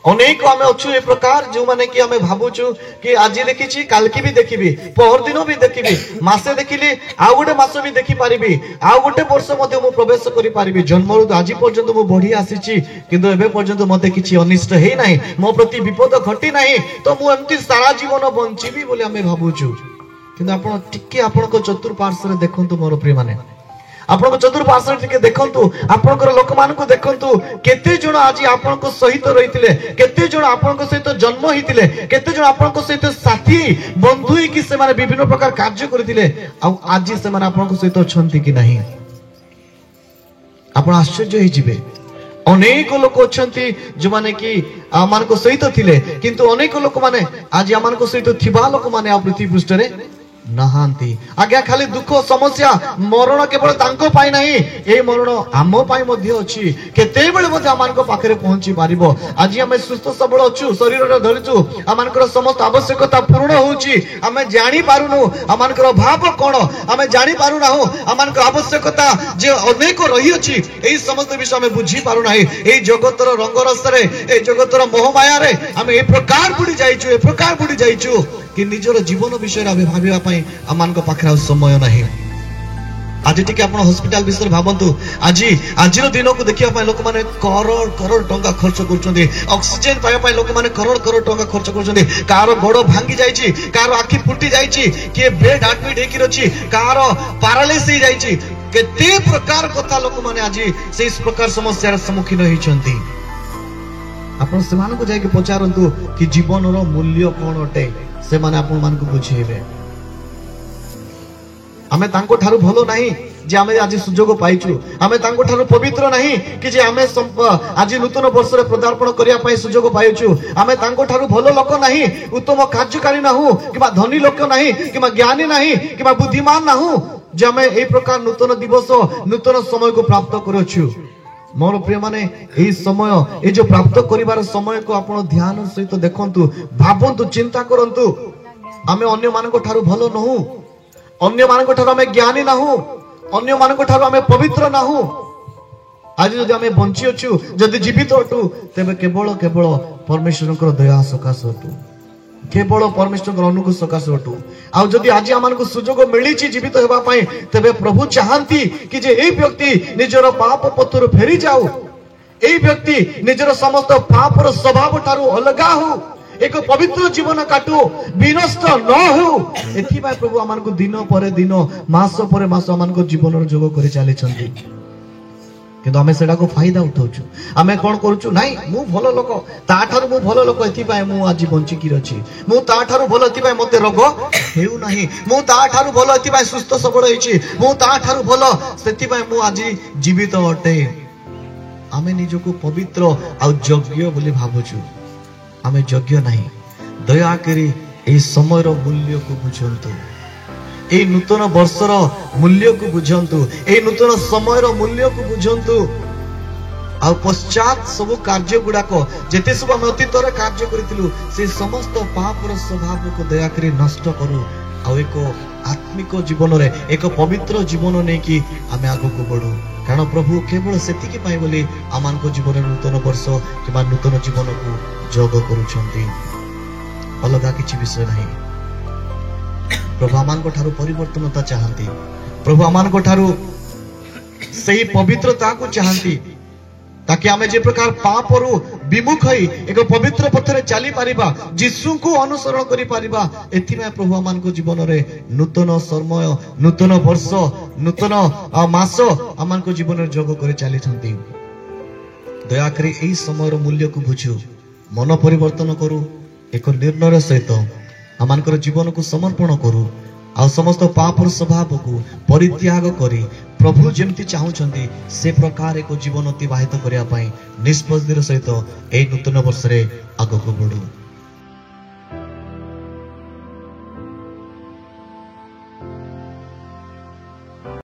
अनेक आम अच्छु ए प्रकार जो माने कि आम भावुचु कि आज देखी काल की भी देखी पहर दिन भी देखी मासे देखिली आउ गोटे मास भी देखी पारिबी आउ गोटे वर्ष मध्य मु प्रवेश करि पारिबी जन्म आज पर्यंत मु बढ़ी आसी किंतु एबे पर्यंत मते किछि अनिष्ट हे नाही मो प्रति विपद घटी नाही तो मु एमती सारा जीवन बंचीबी बोली आम भावुचु किंतु आपण टिके आपण चतुर्पार्श्व देखंतु मोर प्रिय माने आपण चतुर्पार्श्व टिके देखंतु आपणकर लोक मानकु देखंतु केते जण आज आपणक सहित रहितिले केते जण आपणक सहित जन्म हितिले केते जण आपणक सहित साथी बंधु कि से माने विभिन्न प्रकार कार्य करथिले आ आज से माने आपणक सहित छंती कि नाही आपण आश्चर्य हे जिवे अनेक लोक अछंती जो माने कि आमानको सहित थिले किंतु अनेक लोक माने आज आमानको सहित थिबा लोक माने आ पृथ्वी पृष्ठ रे नहांती आज्ञा खाली दुख समस्या मरण केवल तांको पाई नाही ए मरण आम पाई मध्ये अछि केते बेले मध्ये आमानको पाखरे पहुंची पारिबो आज आमे सुस्थ सबल अछु शरीर रे धरिचु आमानकर समस्त आवश्यकता पूर्ण होउची आमे जानि पारुनु आमानकर भाव कोन आमे जानि पारु नाहु आमानकर आवश्यकता जे अनेक रही अछि एई समस्त विषय आमे बुझी पारु नाही एई जगतर रंग रस रे एई जगतर मोहमाया रे आमे ए प्रकार बुडी जाइछु कि निजर जीवन विषय रे भाबिबा पई आमानक पाखरा समय नाही आज टिके आपण हॉस्पिटल विषय भाबंतु आज दिन को देखिया पई लोक माने करोड़ करोड़ टंका खर्च करछन्ते ऑक्सीजन पाया पई लोक माने करोड़ करोड़ टंका खर्च करछन्ते कार गोड़ भांगी जाईची कार आखि फुटी जाईची के बेड एडमिट हेकी रछि कार पैरालिसिस हे जाईची केते प्रकार कथा लोक माने आज से इस प्रकार समस्या रे सम्मुखीन होइछन्ती आपण समान को जाय के पचारंतु कि जीवन रो मूल्य कोन अटे से माने आपण मान को बुझेबे आमे तांको ठारू भलो नाही जे आमे आज सुजोग पाइछु आमे तांको ठारू पवित्र नाही कि जे आमे आज नूतन वर्ष रे पदार्पण करिया पई सुजोग पाइछु आमे तांको ठारू भलो लोक नाही उत्तम कार्यकारी नाहु किबा धनी लोक नाही किबा ज्ञानी नाही किबा बुद्धिमान नाहु जे आमे ए प्रकार नूतन दिवस नूतन समय को प्राप्त करछु मोर प्रिय माने एई समय ए जो प्राप्त करिवार समय को आपण ध्यान सहित देखंतु भाबंतु चिंता करंतु आमे अन्य मानको ठारू भलो नहु अन्य मानको ठारू आमे ज्ञानी नाहु अन्य मानको ठारू आमे पवित्र नाहु आज जदि आमे बंची अछु जदि जीवित अटु तबे केवल परमेश्वरकर दया सकाश अटु केवल परमेश्वर अनुग्रह सकाश अटु आ जदि आज आमानको सुजोग मिलिछि जीवित हेबा पई तबे प्रभु चाहंती कि जे एई व्यक्ति निजर पाप पथर फेरी जाऊ एई व्यक्ति निजर समस्त पापर स्वभाव ठारू अलगा हो एक पवित्र जीवन काटू विनष्ट न हो एथि पई प्रभु आमानको दिन पर दिन मास पर मास आमानको जीवन जोग करि चली छथि किंतु आमे सेडा को फायदा उठाउछु आमे कोन करूछु नाही मु भलो लोक ता ठारू मु भलो लोक एथि पई मु आज बंची कि रछि मु ता ठारू भलो एथि पई मते रोग हेउ नाही मु ता ठारू भलो एथि पई सुस्थ सबल होइछि मु ता ठारू भलो सेथि पई मु आज जीवित अटे आमे निजको पवित्र आ योग्य बोली भाबुछु आमे योग्य नाही दया करी ए समय रो मूल्य को बुझंतु ए नूतन वर्षर मूल्य को बुझंतु ए नूतन समय रो मूल्य को बुझंतु आ पश्चात सब कार्य गुडाक जेते सब हम अतीत रे कार्य करितलु से समस्त पाप रो स्वभाव को दया करी नष्ट करू आ एक आत्मिक जीवन रे एक पवित्र जीवन नै कि आमे आगो को बढ़ू कारण प्रभु केवल सेति के पाई बोली आमान को जीवन रे नूतन वर्ष किबा नूतन जीवन को जोग करूछंती अलगा किछि विषय नाही प्रभु आमान को ठारू परिवर्तनता चाहती प्रभु आमान को ठारू सही पवित्रता को चाहती ताकि आमे जे प्रकार पाप रु विमुख होई एक पवित्र पथरे चली पारिबा यीशु को अनुसरण करि पारिबा एथि में प्रभु आमान को जीवन रे नूतन समय नूतन वर्ष नूतन मास आमान को जीवन रे जोग करे चली छंती दया करी एई समय रो मूल्य को बुझू मन परिवर्तन करू एक निर्णय सहित आमानकर जीवन को समर्पण करू आ समस्त पाप स्वभाव को परित्याग करी प्रभु जेमती चाहूचंती से प्रकार एक जीवन अतिबाहित करिया पई निष्पत्तिर सहित ए नूतन वर्ष रे आगो को बढ़ू।